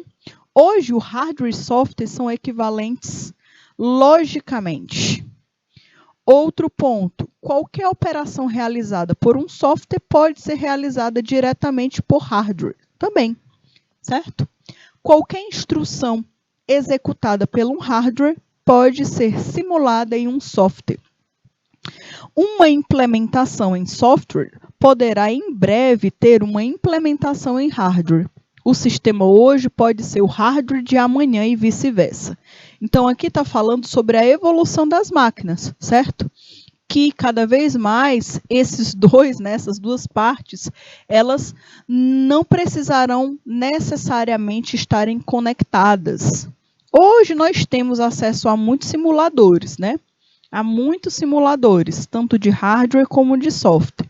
Hoje, o hardware e software são equivalentes logicamente. Outro ponto, qualquer operação realizada por um software pode ser realizada diretamente por hardware também, certo? Qualquer instrução executada por um hardware pode ser simulada em um software. Uma implementação em software poderá em breve ter uma implementação em hardware. O sistema hoje pode ser o hardware de amanhã e vice-versa. Então, aqui está falando sobre a evolução das máquinas, certo? Que cada vez mais essas duas partes, elas não precisarão necessariamente estarem conectadas. Hoje nós temos acesso a muitos simuladores, né? Há muitos simuladores, tanto de hardware como de software,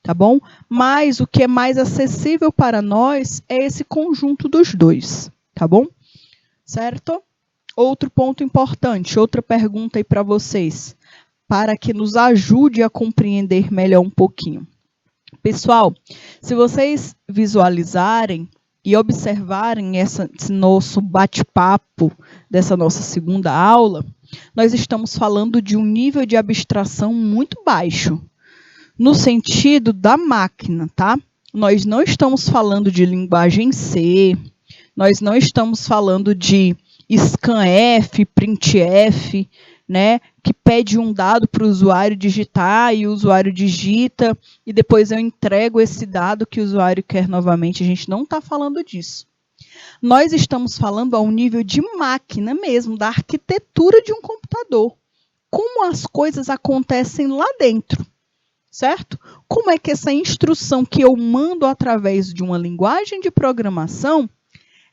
tá bom? Mas o que é mais acessível para nós é esse conjunto dos dois, tá bom? Certo? Outro ponto importante, outra pergunta aí para vocês, para que nos ajude a compreender melhor um pouquinho. Pessoal, se vocês visualizarem e observarem esse nosso bate-papo dessa nossa segunda aula, nós estamos falando de um nível de abstração muito baixo, no sentido da máquina, tá? Nós não estamos falando de linguagem C, nós não estamos falando de scanf, printf, né, que pede um dado para o usuário digitar e o usuário digita e depois eu entrego esse dado que o usuário quer novamente. A gente não está falando disso. Nós estamos falando ao nível de máquina mesmo, da arquitetura de um computador. Como as coisas acontecem lá dentro, certo? Como é que essa instrução que eu mando através de uma linguagem de programação,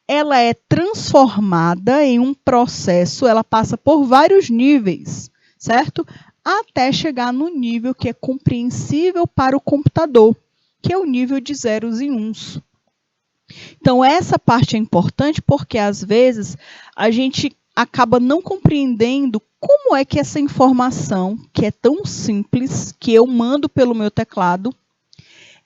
ela é transformada em um processo, ela passa por vários níveis, certo? Até chegar no nível que é compreensível para o computador, que é o nível de zeros e uns. Então, essa parte é importante porque, às vezes, a gente acaba não compreendendo como é que essa informação, que é tão simples, que eu mando pelo meu teclado,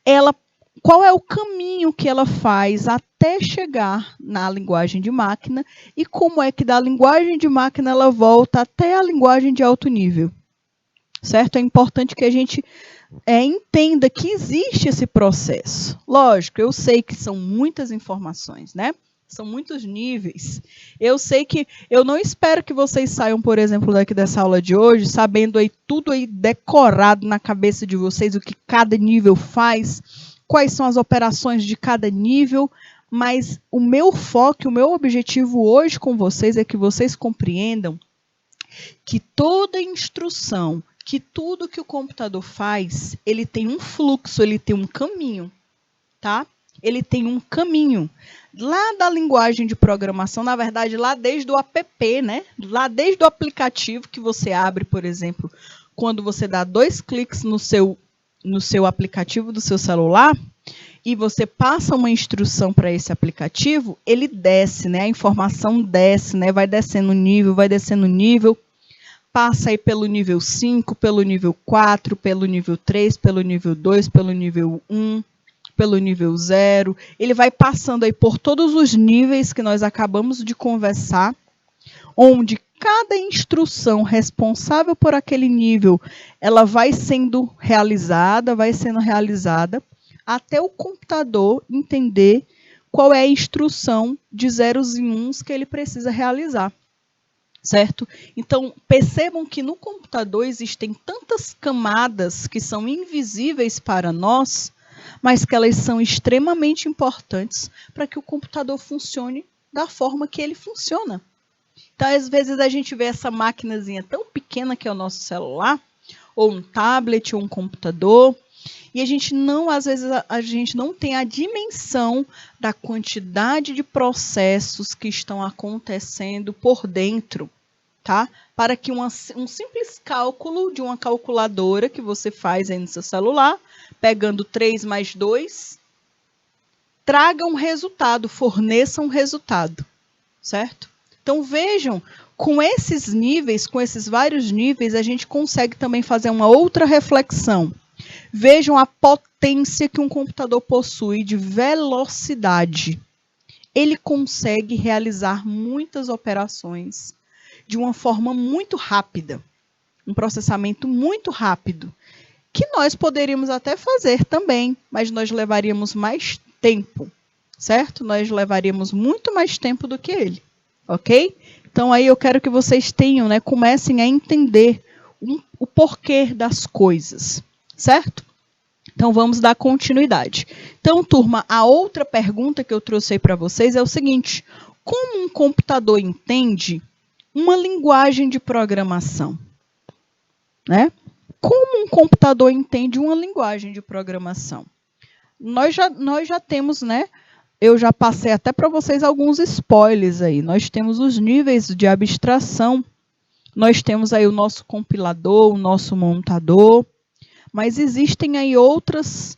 ela qual é o caminho que ela faz até chegar na linguagem de máquina e como é que da linguagem de máquina ela volta até a linguagem de alto nível. Certo? É importante que a gente entenda que existe esse processo. Lógico, eu sei que são muitas informações, né? São muitos níveis. Eu sei que eu não espero que vocês saiam, por exemplo, daqui dessa aula de hoje, sabendo aí tudo aí decorado na cabeça de vocês, o que cada nível faz, quais são as operações de cada nível, mas o meu foco, o meu objetivo hoje com vocês é que vocês compreendam que toda instrução, que tudo que o computador faz, ele tem um fluxo, ele tem um caminho, tá? Ele tem um caminho. Lá da linguagem de programação, na verdade, lá desde o app, né? Lá desde o aplicativo que você abre, por exemplo, quando você dá 2 cliques no seu aplicativo do seu celular e você passa uma instrução para esse aplicativo, ele desce, né? A informação desce, né? Vai descendo nível, passa aí pelo nível 5, pelo nível 4, pelo nível 3, pelo nível 2, pelo nível 1, pelo nível 0. Ele vai passando aí por todos os níveis que nós acabamos de conversar, onde cada instrução responsável por aquele nível, ela vai sendo realizada, até o computador entender qual é a instrução de zeros e uns que ele precisa realizar. Certo? Então, percebam que no computador existem tantas camadas que são invisíveis para nós, mas que elas são extremamente importantes para que o computador funcione da forma que ele funciona. Então, às vezes, a gente vê essa maquinazinha tão pequena que é o nosso celular, ou um tablet, ou um computador, e às vezes, a gente não tem a dimensão da quantidade de processos que estão acontecendo por dentro, tá? Para que um simples cálculo de uma calculadora que você faz aí no seu celular, pegando 3 mais 2, traga um resultado, forneça um resultado, certo? Então, vejam, com esses níveis, com esses vários níveis, a gente consegue também fazer uma outra reflexão. Vejam a potência que um computador possui de velocidade. Ele consegue realizar muitas operações de uma forma muito rápida, um processamento muito rápido, que nós poderíamos até fazer também, mas nós levaríamos mais tempo, certo? Nós levaríamos muito mais tempo do que ele, ok? Então aí eu quero que vocês tenham, né, comecem a entender o porquê das coisas, certo? Então, vamos dar continuidade. Então, turma, a outra pergunta que eu trouxe aí para vocês é o seguinte: como um computador entende uma linguagem de programação? Né? Como um computador entende uma linguagem de programação? Nós já temos, né? Eu já passei até para vocês alguns spoilers aí. Nós temos os níveis de abstração, nós temos aí o nosso compilador, o nosso montador, mas existem aí outras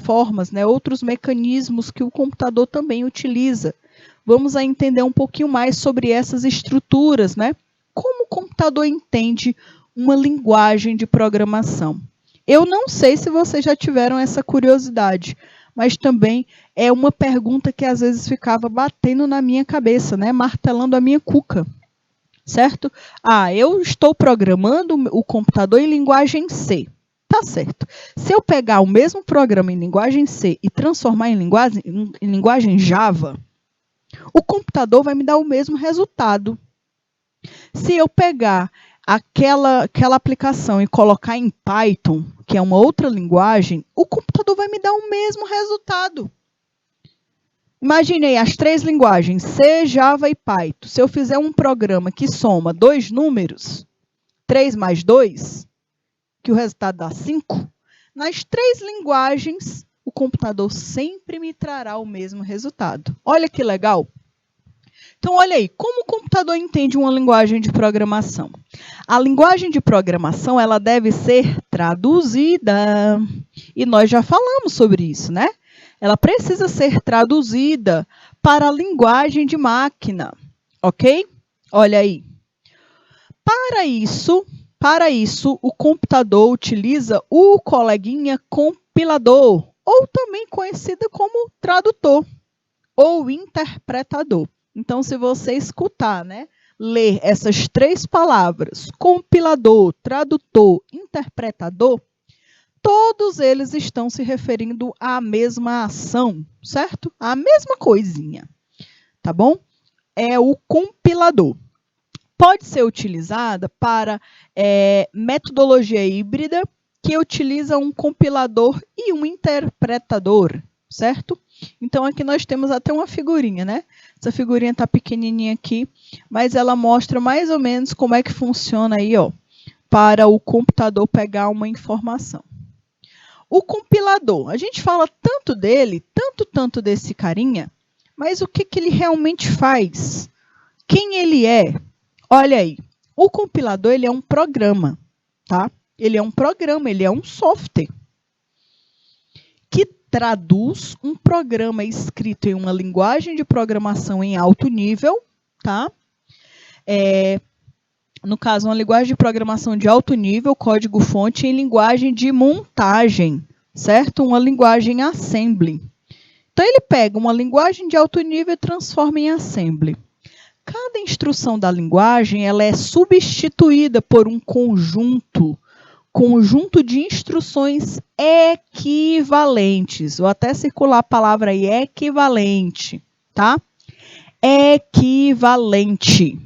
formas, né, outros mecanismos que o computador também utiliza. Vamos a entender um pouquinho mais sobre essas estruturas, né? Como o computador entende uma linguagem de programação? Eu não sei se vocês já tiveram essa curiosidade, mas também é uma pergunta que às vezes ficava batendo na minha cabeça, né, martelando a minha cuca. Certo? Eu estou programando o computador em linguagem C. Tá certo. Se eu pegar o mesmo programa em linguagem C e transformar em linguagem Java, o computador vai me dar o mesmo resultado. Se eu pegar aquela aplicação e colocar em Python, que é uma outra linguagem, o computador vai me dar o mesmo resultado. Imaginei as 3 linguagens, C, Java e Python. Se eu fizer um programa que soma 2 números, 3 mais 2, que o resultado dá 5, nas 3 linguagens, o computador sempre me trará o mesmo resultado. Olha que legal. Então, olha aí, como o computador entende uma linguagem de programação? A linguagem de programação, ela deve ser traduzida. E nós já falamos sobre isso, né? Ela precisa ser traduzida para a linguagem de máquina, ok? Olha aí. Para isso, o computador utiliza o coleguinha compilador, ou também conhecida como tradutor ou interpretador. Então, se você escutar, né, ler essas três palavras, compilador, tradutor, interpretador, todos eles estão se referindo à mesma ação, certo? A mesma coisinha, tá bom? É o compilador. Pode ser utilizada para metodologia híbrida, que utiliza um compilador e um interpretador, certo? Então, aqui nós temos até uma figurinha, né? Essa figurinha está pequenininha aqui, mas ela mostra mais ou menos como é que funciona aí, ó, para o computador pegar uma informação. O compilador, a gente fala tanto dele, tanto desse carinha, mas o que ele realmente faz? Quem ele é? Olha aí, o compilador ele é um programa, tá? Ele é um programa, ele é um software que traduz um programa escrito em uma linguagem de programação em alto nível, tá? No caso, uma linguagem de programação de alto nível, código-fonte, em linguagem de montagem, certo? Uma linguagem assembly. Então, ele pega uma linguagem de alto nível e transforma em assembly. Cada instrução da linguagem ela é substituída por um conjunto de instruções equivalentes. Vou até circular a palavra aí, equivalente, tá? Equivalente.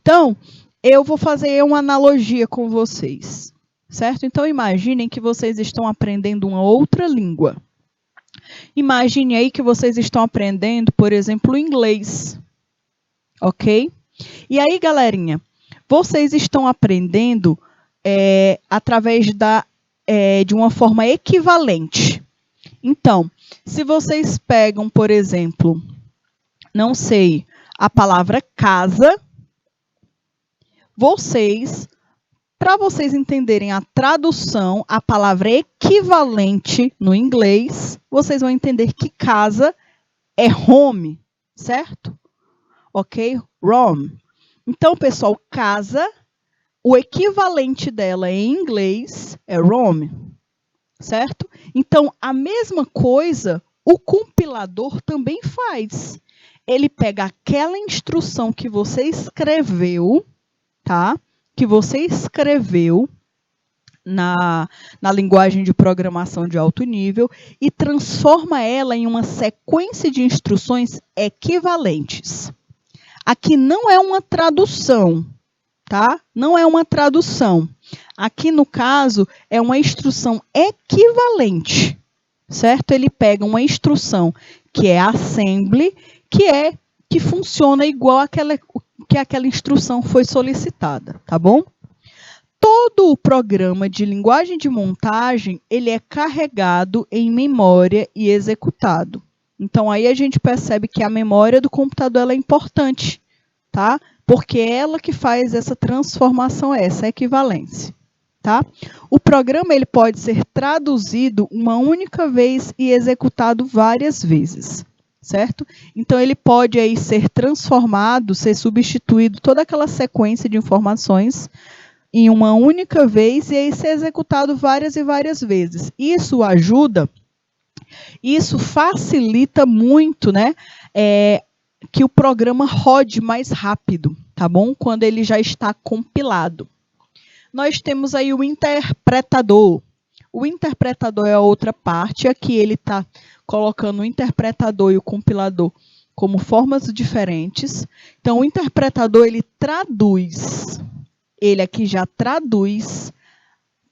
Então, eu vou fazer uma analogia com vocês, certo? Então, imaginem que vocês estão aprendendo uma outra língua. Imagine aí que vocês estão aprendendo, por exemplo, inglês, ok? E aí, galerinha, vocês estão aprendendo através de uma forma equivalente. Então, se vocês pegam, por exemplo, não sei, a palavra casa, para vocês entenderem a tradução, a palavra equivalente no inglês, vocês vão entender que casa é home, certo? Ok? Home. Então, pessoal, casa, o equivalente dela em inglês é home, certo? Então, a mesma coisa o compilador também faz. Ele pega aquela instrução que você escreveu, tá? Que você escreveu na linguagem de programação de alto nível e transforma ela em uma sequência de instruções equivalentes. Aqui não é uma tradução, tá? Não é uma tradução. Aqui, no caso, é uma instrução equivalente, certo? Ele pega uma instrução que é assembly, que funciona igual que aquela instrução foi solicitada, tá bom? Todo o programa de linguagem de montagem, ele é carregado em memória e executado. Então, aí a gente percebe que a memória do computador ela é importante, tá? Porque é ela que faz essa transformação, essa equivalência, tá? O programa ele pode ser traduzido uma única vez e executado várias vezes, certo? Então, ele pode aí ser transformado, ser substituído, toda aquela sequência de informações em uma única vez e aí ser executado várias e várias vezes. Isso ajuda, isso facilita muito, né? Que o programa rode mais rápido, tá bom? Quando ele já está compilado. Nós temos aí o interpretador. O interpretador é a outra parte, aqui ele está colocando o interpretador e o compilador como formas diferentes. Então, o interpretador, ele traduz, ele aqui já traduz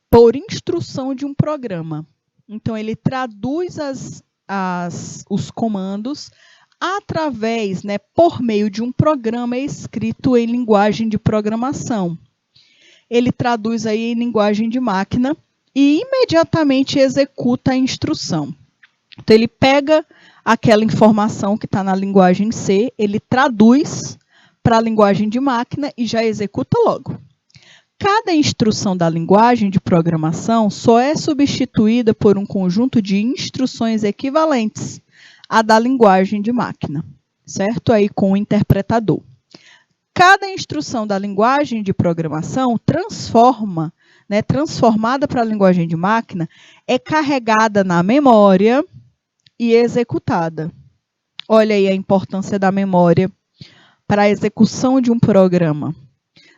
por instrução de um programa. Então, ele traduz os comandos através, né, por meio de um programa escrito em linguagem de programação. Ele traduz aí em linguagem de máquina e imediatamente executa a instrução. Então, ele pega aquela informação que está na linguagem C, ele traduz para a linguagem de máquina e já executa logo. Cada instrução da linguagem de programação só é substituída por um conjunto de instruções equivalentes à da linguagem de máquina, certo? Aí com o interpretador. Cada instrução da linguagem de programação transforma né, transformada para a linguagem de máquina, é carregada na memória e executada. Olha aí a importância da memória para a execução de um programa.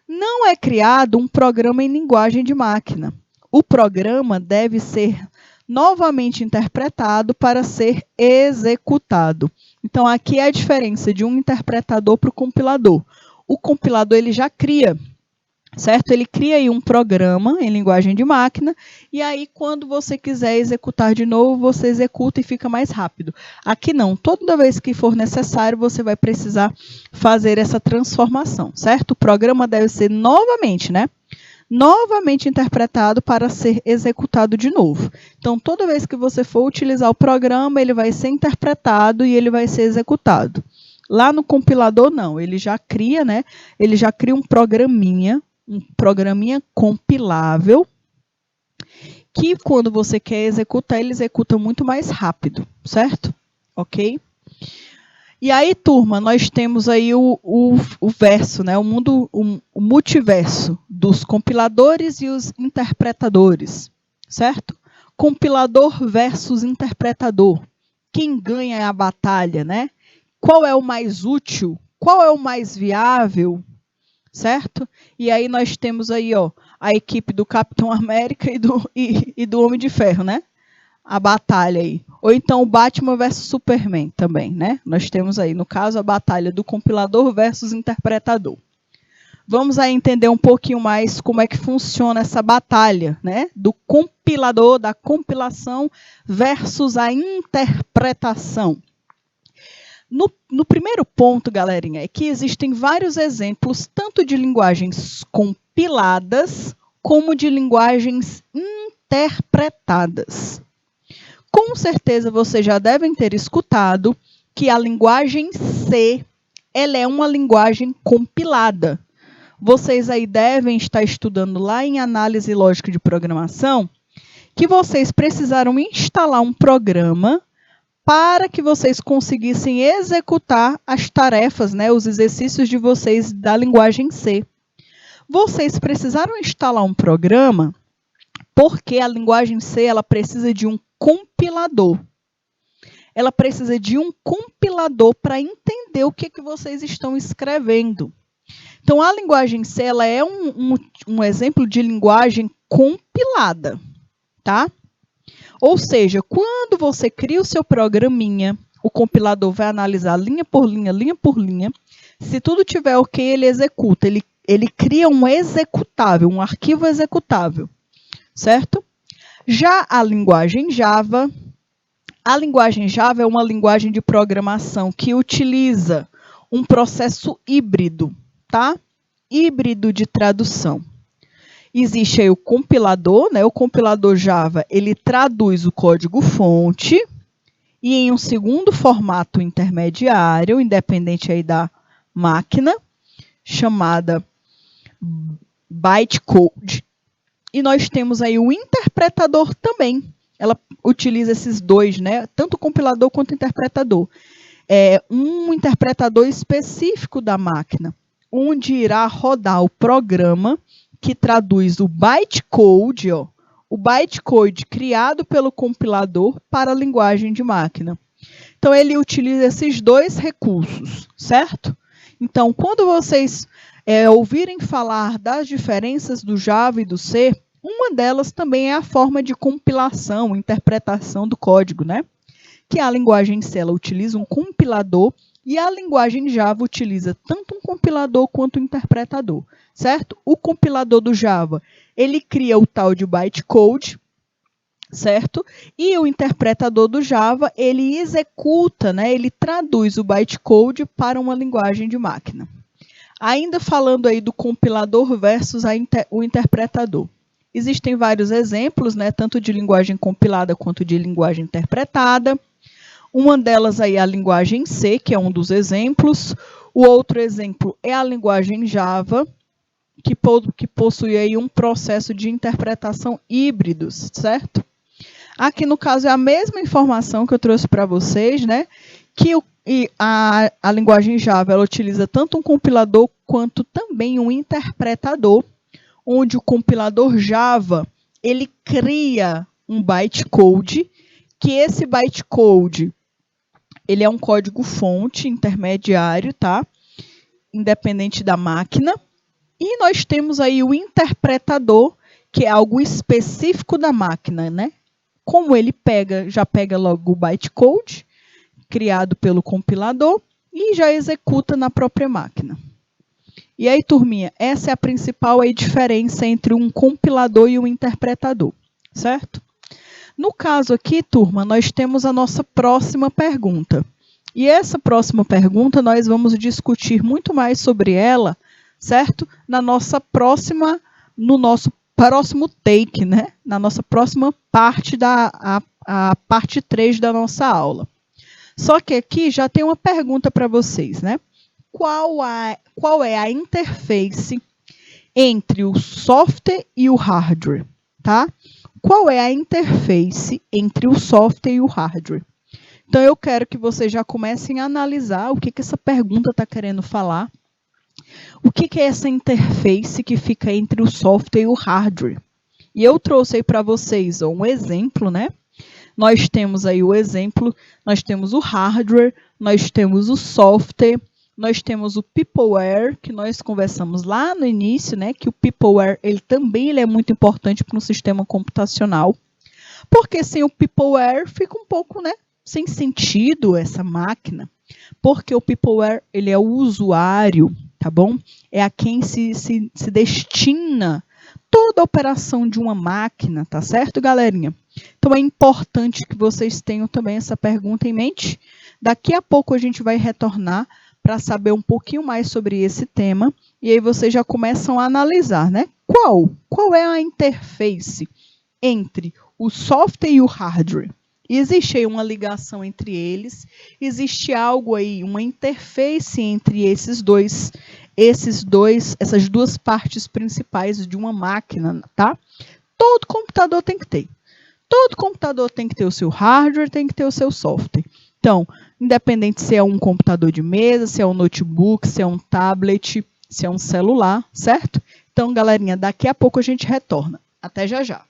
Não é criado um programa em linguagem de máquina. O programa deve ser novamente interpretado para ser executado. Então, aqui é a diferença de um interpretador para o compilador. O compilador ele já cria, certo? Ele cria aí um programa em linguagem de máquina, e aí quando você quiser executar de novo, você executa e fica mais rápido. Aqui não, toda vez que for necessário, você vai precisar fazer essa transformação, certo? O programa deve ser novamente, né? Novamente interpretado para ser executado de novo. Então, toda vez que você for utilizar o programa, ele vai ser interpretado e ele vai ser executado. Lá no compilador, não, ele já cria, né? Ele já cria um programinha compilável, que quando você quer executar, ele executa muito mais rápido, certo? Ok? E aí, turma, nós temos aí o verso, né? O multiverso dos compiladores e os interpretadores, certo? Compilador versus interpretador. Quem ganha é a batalha, né? Qual é o mais útil? Qual é o mais viável? Certo? E aí nós temos aí, ó, a equipe do Capitão América e do Homem de Ferro, né? A batalha aí. Ou então o Batman versus Superman também, né? Nós temos aí, no caso, a batalha do compilador versus interpretador. Vamos aí entender um pouquinho mais como é que funciona essa batalha, né? Do compilador, da compilação versus a interpretação. No primeiro ponto, galerinha, é que existem vários exemplos, tanto de linguagens compiladas, como de linguagens interpretadas. Com certeza vocês já devem ter escutado que a linguagem C, ela é uma linguagem compilada. Vocês aí devem estar estudando lá em análise lógica de programação, que vocês precisaram instalar um programa para que vocês conseguissem executar as tarefas, né, os exercícios de vocês da linguagem C. Vocês precisaram instalar um programa porque a linguagem C ela precisa de um compilador. Ela precisa de um compilador para entender o que vocês estão escrevendo. Então, a linguagem C ela é um exemplo de linguagem compilada, tá? Ou seja, quando você cria o seu programinha, o compilador vai analisar linha por linha, linha por linha. Se tudo tiver ok, ele executa. Ele cria um executável, um arquivo executável, certo? Já a linguagem Java é uma linguagem de programação que utiliza um processo híbrido, tá? Híbrido de tradução. Existe aí o compilador, né? O compilador Java, ele traduz o código-fonte e em um segundo formato intermediário, independente aí da máquina, chamada bytecode. E nós temos aí o interpretador também. Ela utiliza esses dois, né? Tanto o compilador quanto o interpretador. É um interpretador específico da máquina, onde irá rodar o programa que traduz o bytecode, ó, o bytecode criado pelo compilador para a linguagem de máquina. Então, ele utiliza esses dois recursos, certo? Então, quando vocês ouvirem falar das diferenças do Java e do C, uma delas também é a forma de compilação, interpretação do código, né? Que a linguagem C ela utiliza um compilador e a linguagem Java utiliza tanto um compilador quanto um interpretador, certo? O compilador do Java, ele cria o tal de bytecode, certo? E o interpretador do Java, ele executa, né? Ele traduz o bytecode para uma linguagem de máquina. Ainda falando aí do compilador versus o interpretador. Existem vários exemplos, né? Tanto de linguagem compilada quanto de linguagem interpretada. Uma delas aí é a linguagem C, que é um dos exemplos. O outro exemplo é a linguagem Java, que possui aí um processo de interpretação híbridos, certo? Aqui, no caso, é a mesma informação que eu trouxe para vocês, né? Que a linguagem Java ela utiliza tanto um compilador quanto também um interpretador, onde o compilador Java, ele cria um bytecode, que esse bytecode, ele é um código-fonte intermediário, tá? Independente da máquina. E nós temos aí o interpretador, que é algo específico da máquina, né? Como ele já pega logo o bytecode, criado pelo compilador, e já executa na própria máquina. E aí, turminha, essa é a principal aí diferença entre um compilador e um interpretador, certo? No caso aqui, turma, nós temos a nossa próxima pergunta. E essa próxima pergunta, nós vamos discutir muito mais sobre ela, certo? No nosso próximo take, né? Na nossa próxima parte, a parte 3 da nossa aula. Só que aqui já tem uma pergunta para vocês, né? Qual é a interface entre o software e o hardware, tá? Qual é a interface entre o software e o hardware? Então, eu quero que vocês já comecem a analisar o que essa pergunta está querendo falar. O que é essa interface que fica entre o software e o hardware? E eu trouxe aí para vocês um exemplo, né? Nós temos aí o exemplo, nós temos o hardware, nós temos o software, nós temos o peopleware, que nós conversamos lá no início, né? Que o peopleware, ele é muito importante para um sistema computacional. Porque sem o peopleware fica um pouco, né? Sem sentido essa máquina. Porque o peopleware, ele é o usuário, tá bom? É a quem se destina toda a operação de uma máquina, tá certo, galerinha? Então, é importante que vocês tenham também essa pergunta em mente. Daqui a pouco a gente vai retornar para saber um pouquinho mais sobre esse tema. E aí vocês já começam a analisar, né? Qual é a interface entre o software e o hardware? Existe aí uma ligação entre eles? Existe algo aí, uma interface entre essas duas partes principais de uma máquina, tá? Todo computador tem que ter. Todo computador tem que ter o seu hardware, tem que ter o seu software. Então, independente se é um computador de mesa, se é um notebook, se é um tablet, se é um celular, certo? Então, galerinha, daqui a pouco a gente retorna. Até já já.